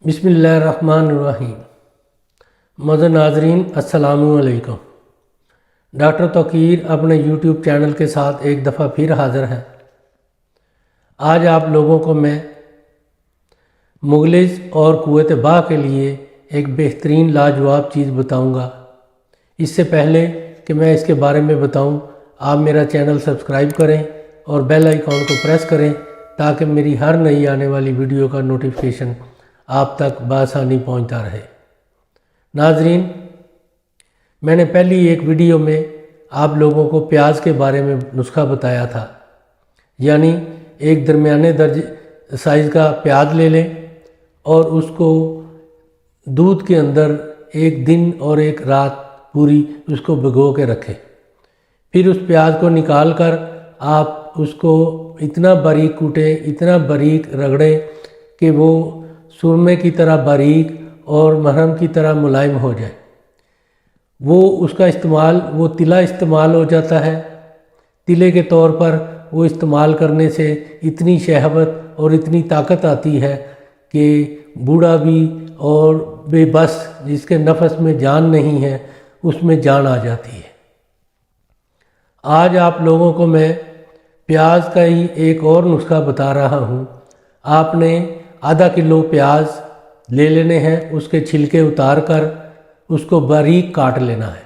बिस्मिल्लाहिर्रहमानिर्रहीम। मज़र नाज़रीन अस्सलामु अलैकुम। डॉक्टर तौकीर अपने यूट्यूब चैनल के साथ एक दफ़ा फिर हाज़िर है। आज आप लोगों को मैं मुग़लिज़ और क़ुव्वत बाह के लिए एक बेहतरीन लाजवाब चीज़ बताऊंगा। इससे पहले कि मैं इसके बारे में बताऊं, आप मेरा चैनल सब्सक्राइब करें और बेल आइकॉन को प्रेस करें ताकि मेरी हर नई आने वाली वीडियो का नोटिफिकेशन आप तक बआसानी पहुंचता रहे। नाजरीन, मैंने पहली एक वीडियो में आप लोगों को प्याज के बारे में नुस्खा बताया था, यानी एक दरमियाने दर्जे साइज़ का प्याज ले लें और उसको दूध के अंदर एक दिन और एक रात पूरी उसको भिगो के रखें। फिर उस प्याज को निकाल कर आप उसको इतना बारीक कूटें, इतना बारीक रगड़ें कि वो सुरमे की तरह बारीक और मरहम की तरह मुलायम हो जाए। वो उसका इस्तेमाल, वो तिला इस्तेमाल हो जाता है। तिले के तौर पर वो इस्तेमाल करने से इतनी शहवत और इतनी ताकत आती है कि बूढ़ा भी और बेबस, जिसके नफस में जान नहीं है, उसमें जान आ जाती है। आज आप लोगों को मैं प्याज का ही एक और नुस्खा बता रहा हूँ। आपने आधा किलो प्याज ले लेने हैं, उसके छिलके उतार कर उसको बारीक काट लेना है।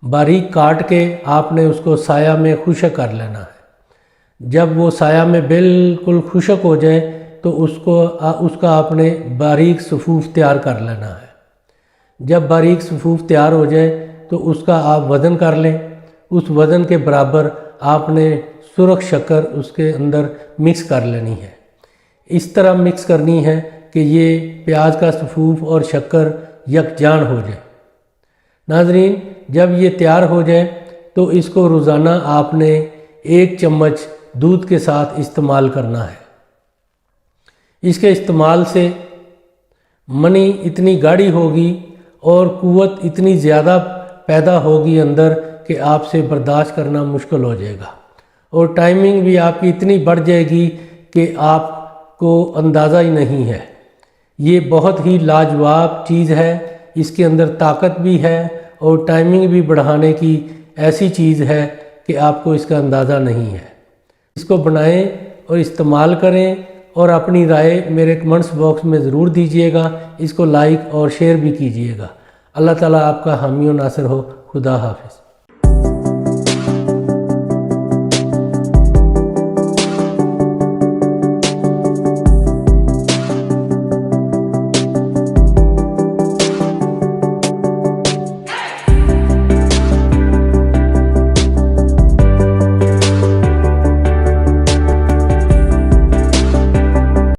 बारीक काट के आपने उसको साया में खुश्क कर लेना है। जब वो साया में बिल्कुल खुश्क हो जाए तो उसका आपने बारीक सफ़ूफ तैयार कर लेना है। जब बारीक सफ़ूफ तैयार हो जाए तो उसका आप वज़न कर लें। उस वज़न के बराबर आपने सुरख शक्कर उसके अंदर मिक्स कर लेनी है। इस तरह मिक्स करनी है कि ये प्याज का सफ़ूफ और शक्कर यकजान हो जाए। नाजरीन, जब ये तैयार हो जाए तो इसको रोज़ाना आपने 1 चम्मच दूध के साथ इस्तेमाल करना है। इसके इस्तेमाल से मनी इतनी गाढ़ी होगी और क़ुव्वत इतनी ज़्यादा पैदा होगी अंदर कि आपसे बर्दाश्त करना मुश्किल हो जाएगा, और टाइमिंग भी आपकी इतनी बढ़ जाएगी कि आपको अंदाज़ा ही नहीं है। ये बहुत ही लाजवाब चीज़ है। इसके अंदर ताकत भी है और टाइमिंग भी बढ़ाने की ऐसी चीज़ है कि आपको इसका अंदाज़ा नहीं है। इसको बनाएं और इस्तेमाल करें और अपनी राय मेरे कमेंट्स बॉक्स में ज़रूर दीजिएगा। इसको लाइक और शेयर भी कीजिएगा। अल्लाह ताला आपका हामी और नासिर हो। खुदा हाफिज़।